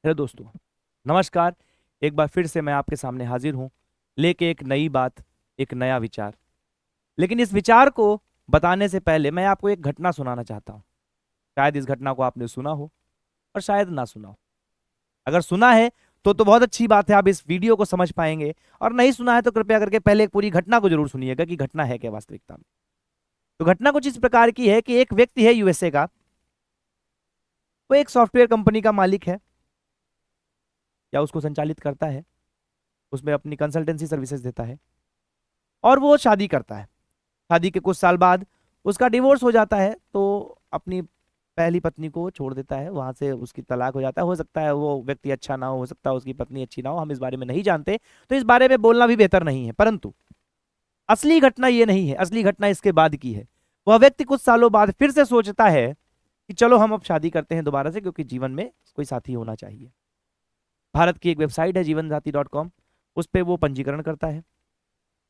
Hello दोस्तों, नमस्कार। एक बार फिर से मैं आपके सामने हाजिर हूँ लेके एक नई बात, एक नया विचार। लेकिन इस विचार को बताने से पहले मैं आपको एक घटना सुनाना चाहता हूँ। शायद इस घटना को आपने सुना हो और शायद ना सुना हो। अगर सुना है तो बहुत अच्छी बात है, आप इस वीडियो को समझ पाएंगे। और नहीं सुना है तो कृपया करके पहले एक पूरी घटना को जरूर सुनिएगा कि घटना है क्या वास्तविकता में। तो घटना कुछ इस प्रकार की है कि एक व्यक्ति है यूएसए का। वो एक सॉफ्टवेयर कंपनी का मालिक है या उसको संचालित करता है। उसमें अपनी कंसल्टेंसी सर्विसेज देता है और वो शादी करता है। शादी के कुछ साल बाद उसका डिवोर्स हो जाता है, तो अपनी पहली पत्नी को छोड़ देता है, वहां से उसकी तलाक हो जाता है। हो सकता है वो व्यक्ति अच्छा ना हो सकता है उसकी पत्नी अच्छी ना हो, हम इस बारे में नहीं जानते, तो इस बारे में बोलना भी बेहतर नहीं है। परंतु असली घटना ये नहीं है, असली घटना इसके बाद की है। वह व्यक्ति कुछ सालों बाद फिर से सोचता है कि चलो हम अब शादी करते हैं दोबारा से, क्योंकि जीवन में कोई साथी होना चाहिए। भारत की एक वेबसाइट है जीवनसाथी.com, उस पर वो पंजीकरण करता है।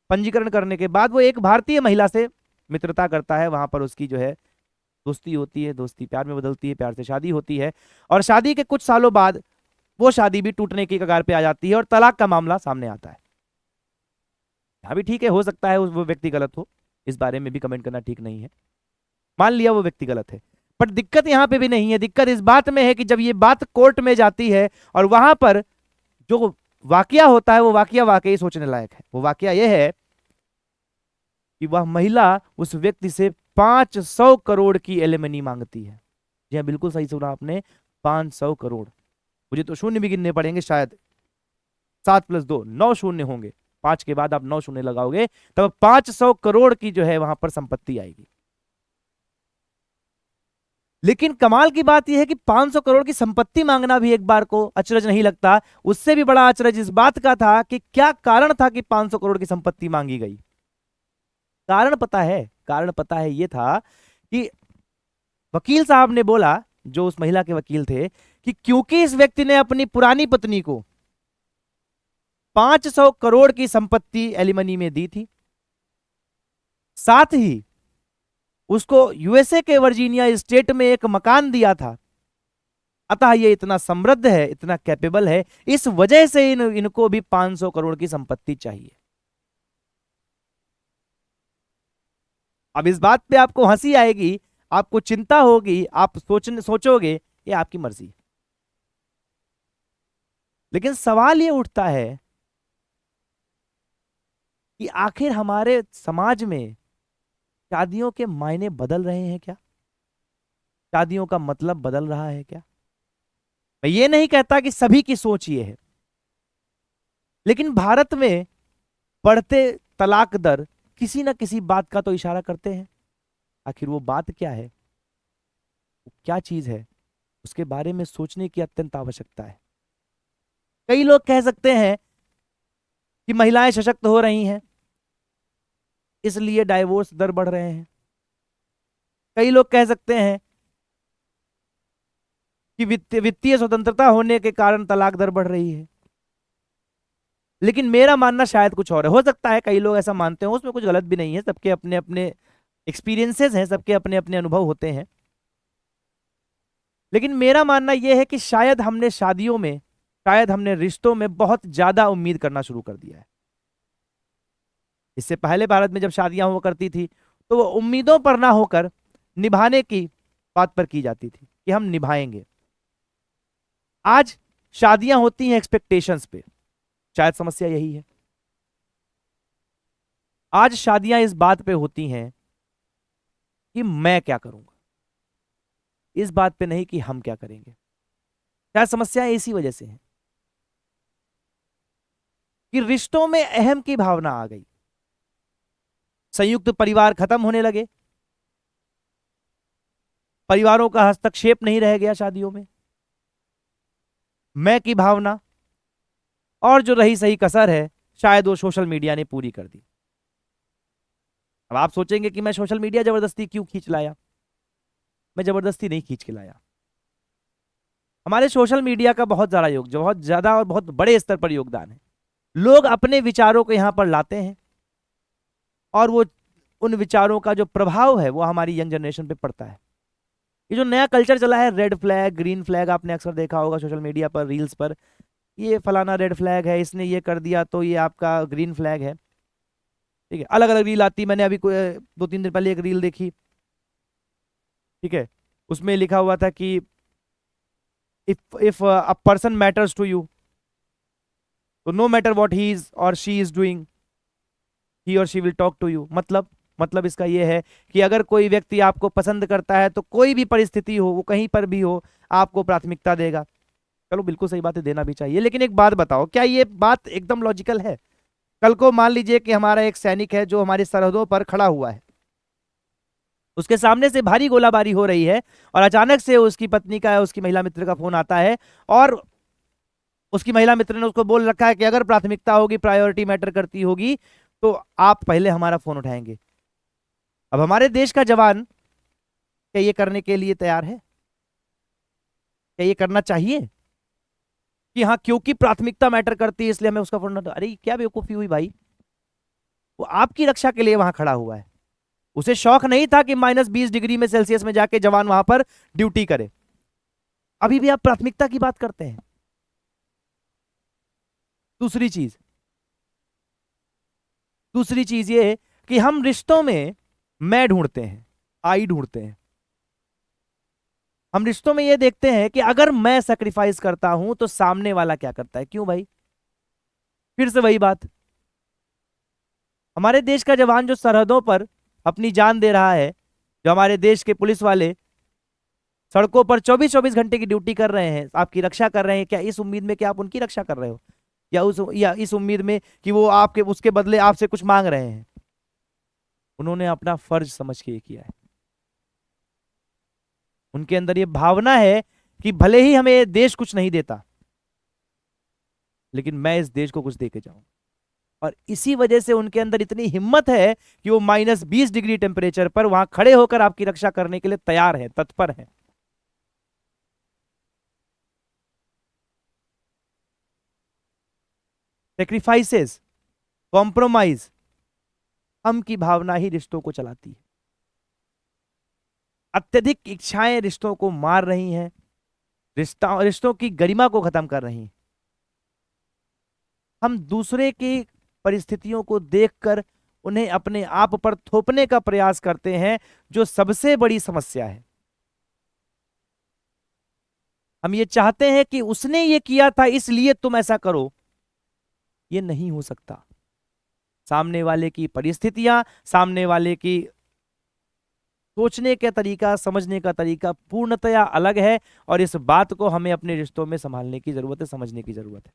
पंजीकरण करने के बाद वो एक भारतीय महिला से मित्रता करता है। वहां पर उसकी जो है दोस्ती होती है, दोस्ती प्यार में बदलती है, प्यार से शादी होती है। और शादी के कुछ सालों बाद वो शादी भी टूटने की कगार पे आ जाती है और तलाक का मामला सामने आता है। यहाँ भी ठीक है, हो सकता है वो व्यक्ति गलत हो, इस बारे में भी कमेंट करना ठीक नहीं है। मान लिया वो व्यक्ति गलत है, पर दिक्कत यहाँ पे भी नहीं है। दिक्कत इस बात में है कि जब ये बात कोर्ट में जाती है और वहां पर जो वाकया होता है वो वाकया वाकई सोचने लायक है। वो वाकया यह है कि वह महिला उस व्यक्ति से 500 करोड़ की एलिमनी मांगती है। जी हाँ, बिल्कुल सही सुना आपने, 500 करोड़। मुझे तो शून्य भी गिनने पड़ेंगे शायद, 7+2 9 शून्य होंगे। 5 के बाद आप 9 शून्य लगाओगे तब 500 करोड़ की जो है वहां पर संपत्ति आएगी। लेकिन कमाल की बात यह है कि 500 करोड़ की संपत्ति मांगना भी एक बार को अचरज नहीं लगता। उससे भी बड़ा अचरज इस बात का था कि क्या कारण था कि 500 करोड़ की संपत्ति मांगी गई। कारण पता है? कारण पता है, ये था कि वकील साहब ने बोला, जो उस महिला के वकील थे, कि क्योंकि इस व्यक्ति ने अपनी पुरानी पत्नी को 500 करोड़ की संपत्ति एलिमनी में दी थी, साथ ही उसको यूएसए के वर्जीनिया स्टेट में एक मकान दिया था, अतः ये इतना समृद्ध है, इतना कैपेबल है, इस वजह से इनको भी 500 करोड़ की संपत्ति चाहिए। अब इस बात पे आपको हंसी आएगी, आपको चिंता होगी, आप सोचोगे ये आपकी मर्जी। लेकिन सवाल ये उठता है कि आखिर हमारे समाज में शादियों के मायने बदल रहे हैं क्या? शादियों का मतलब बदल रहा है क्या? मैं ये नहीं कहता कि सभी की सोच ये है, लेकिन भारत में बढ़ते तलाक दर किसी ना किसी बात का तो इशारा करते हैं। आखिर वो बात क्या है, वो क्या चीज है, उसके बारे में सोचने की अत्यंत आवश्यकता है। कई लोग कह सकते हैं कि महिलाएं सशक्त हो रही हैं, इसलिए डाइवोर्स दर बढ़ रहे हैं। कई लोग कह सकते हैं कि वित्तीय स्वतंत्रता होने के कारण तलाक दर बढ़ रही है। लेकिन मेरा मानना शायद कुछ और है। हो सकता है कई लोग ऐसा मानते हो, उसमें कुछ गलत भी नहीं है, सबके अपने अपने एक्सपीरियंसेस हैं, सबके अपने अपने अनुभव होते हैं। लेकिन मेरा मानना यह है कि शायद हमने शादियों में, शायद हमने रिश्तों में बहुत ज्यादा उम्मीद करना शुरू कर दिया है। इससे पहले भारत में जब शादियां हुआ करती थी तो वो उम्मीदों पर ना होकर निभाने की बात पर की जाती थी कि हम निभाएंगे। आज शादियां होती हैं एक्सपेक्टेशंस पे। शायद समस्या यही है। आज शादियां इस बात पे होती हैं कि मैं क्या करूंगा, इस बात पे नहीं कि हम क्या करेंगे। शायद समस्या इसी वजह से है कि रिश्तों में अहम की भावना आ गई। संयुक्त परिवार खत्म होने लगे, परिवारों का हस्तक्षेप नहीं रह गया शादियों में, मैं की भावना, और जो रही सही कसर है शायद वो सोशल मीडिया ने पूरी कर दी। अब आप सोचेंगे कि मैं सोशल मीडिया जबरदस्ती क्यों खींच लाया। मैं जबरदस्ती नहीं खींच के लाया। हमारे सोशल मीडिया का बहुत ज्यादा और बहुत बड़े स्तर पर योगदान है। लोग अपने विचारों को यहां पर लाते हैं और वो उन विचारों का जो प्रभाव है वो हमारी यंग जनरेशन पे पड़ता है। ये जो नया कल्चर चला है, रेड फ्लैग ग्रीन फ्लैग, आपने अक्सर देखा होगा सोशल मीडिया पर, रील्स पर, ये फलाना रेड फ्लैग है, इसने ये कर दिया तो ये आपका ग्रीन फ्लैग है। ठीक है, अलग अलग रील आती, मैंने अभी 2-3 दिन पहले एक रील देखी, ठीक है, उसमें लिखा हुआ था कि if a person matters to you, तो no matter what he is और शी इज डूइंग, ही और she will talk to you. मतलब इसका ये है कि अगर कोई व्यक्ति आपको पसंद करता है तो कोई भी परिस्थिति हो, वो कहीं पर भी हो, आपको प्राथमिकता देगा। चलो बिल्कुल सही बात है, देना भी चाहिए, लेकिन एक बात बताओ, क्या ये बात एकदम लॉजिकल है? कल को मान लीजिए कि हमारा एक सैनिक है जो हमारी सरहदों पर खड़ा हुआ है, उसके सामने से भारी गोलाबारी हो रही है, और अचानक से उसकी पत्नी का, उसकी महिला मित्र का फोन आता है, और उसकी महिला मित्र ने उसको बोल रखा है कि अगर प्राथमिकता होगी, प्रायोरिटी मैटर करती होगी, तो आप पहले हमारा फोन उठाएंगे। अब हमारे देश का जवान क्या ये करने के लिए तैयार है? क्या ये करना चाहिए कि हाँ क्योंकि प्राथमिकता मैटर करती है इसलिए हमें उसका फोन? अरे क्या बेवकूफी हुई भाई, वो आपकी रक्षा के लिए वहां खड़ा हुआ है, उसे शौक नहीं था कि -20 डिग्री में सेल्सियस में जाके जवान वहां पर ड्यूटी करे, अभी भी आप प्राथमिकता की बात करते हैं। दूसरी चीज ये कि हम रिश्तों में मैं ढूंढते हैं, आई ढूंढते हैं। हम रिश्तों में ये देखते हैं कि अगर मैं सेक्रीफाइस करता हूं तो सामने वाला क्या करता है। क्यों भाई? फिर से वही बात, हमारे देश का जवान जो सरहदों पर अपनी जान दे रहा है, जो हमारे देश के पुलिस वाले सड़कों पर 24-24 घंटे की ड्यूटी कर रहे हैं, आपकी रक्षा कर रहे हैं, क्या इस उम्मीद में कि आप उनकी रक्षा कर रहे हो, या इस उम्मीद में कि वो आपके उसके बदले आपसे कुछ मांग रहे हैं? उन्होंने अपना फर्ज समझ के ये किया है। उनके अंदर ये भावना है कि भले ही हमें देश कुछ नहीं देता, लेकिन मैं इस देश को कुछ दे के जाऊं। और इसी वजह से उनके अंदर इतनी हिम्मत है कि वो -20 डिग्री टेम्परेचर पर वहां खड़े होकर आपकी रक्षा करने के लिए तैयार है, तत्पर है। सेक्रीफाइसेस, कॉम्प्रोमाइज, हम की भावना ही रिश्तों को चलाती है। अत्यधिक इच्छाएं रिश्तों को मार रही हैं, रिश्तों की गरिमा को खत्म कर रही हैं। हम दूसरे की परिस्थितियों को देखकर उन्हें अपने आप पर थोपने का प्रयास करते हैं, जो सबसे बड़ी समस्या है। हम ये चाहते हैं कि उसने ये किया था इसलिए तुम ऐसा करो, ये नहीं हो सकता। सामने वाले की परिस्थितियां, सामने वाले की सोचने का तरीका, समझने का तरीका पूर्णतया अलग है, और इस बात को हमें अपने रिश्तों में संभालने की जरूरत है, समझने की जरूरत है।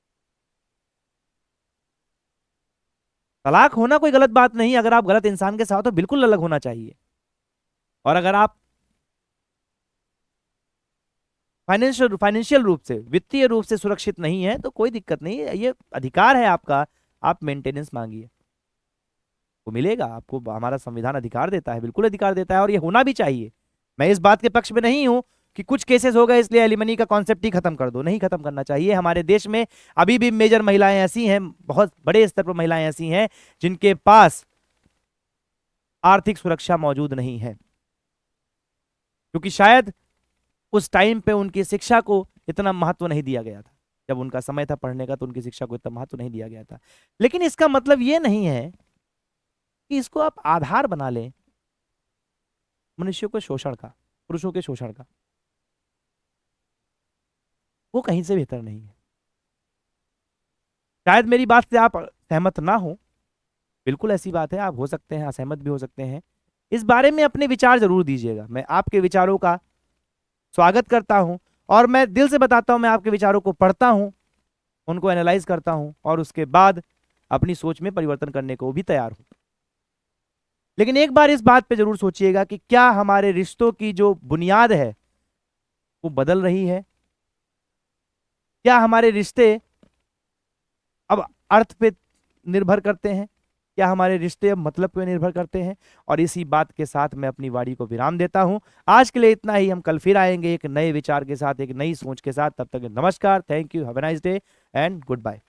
तलाक होना कोई गलत बात नहीं, अगर आप गलत इंसान के साथ हो तो बिल्कुल अलग होना चाहिए। और अगर आप फाइनेंशियल रूप से, वित्तीय रूप से सुरक्षित नहीं है तो कोई दिक्कत नहीं है, ये अधिकार है आपका, आप मेंटेनेंस मांगिए, वो मिलेगा आपको। हमारा संविधान अधिकार देता है, बिल्कुल अधिकार देता है, और ये होना भी चाहिए। मैं इस बात के पक्ष में नहीं हूं कि कुछ केसेस हो गए इसलिए एलिमनी का कॉन्सेप्ट ही खत्म कर दो, नहीं खत्म करना चाहिए। हमारे देश में अभी भी मेजर महिलाएं ऐसी हैं, बहुत बड़े स्तर पर महिलाएं ऐसी हैं जिनके पास आर्थिक सुरक्षा मौजूद नहीं है, क्योंकि शायद उस टाइम पे उनकी शिक्षा को इतना महत्व नहीं दिया गया था। जब उनका समय था पढ़ने का तो उनकी शिक्षा को इतना महत्व नहीं दिया गया था। लेकिन इसका मतलब ये नहीं है कि इसको आप आधार बना लें मनुष्यों के शोषण का, पुरुषों के शोषण का। वो कहीं से बेहतर नहीं है। शायद मेरी बात से आप सहमत ना हो, बिल्कुल ऐसी बात है, आप हो सकते हैं असहमत भी हो सकते हैं। इस बारे में अपने विचार जरूर दीजिएगा, मैं आपके विचारों का स्वागत करता हूं, और मैं दिल से बताता हूं, मैं आपके विचारों को पढ़ता हूं, उनको एनालाइज करता हूं, और उसके बाद अपनी सोच में परिवर्तन करने को भी तैयार हूं। लेकिन एक बार इस बात पे जरूर सोचिएगा कि क्या हमारे रिश्तों की जो बुनियाद है वो बदल रही है? क्या हमारे रिश्ते अब अर्थ पे निर्भर करते हैं? क्या हमारे रिश्ते अब मतलब पे निर्भर करते हैं? और इसी बात के साथ मैं अपनी वाणी को विराम देता हूं। आज के लिए इतना ही, हम कल फिर आएंगे एक नए विचार के साथ, एक नई सोच के साथ। तब तक नमस्कार, thank you, have a nice day and good bye.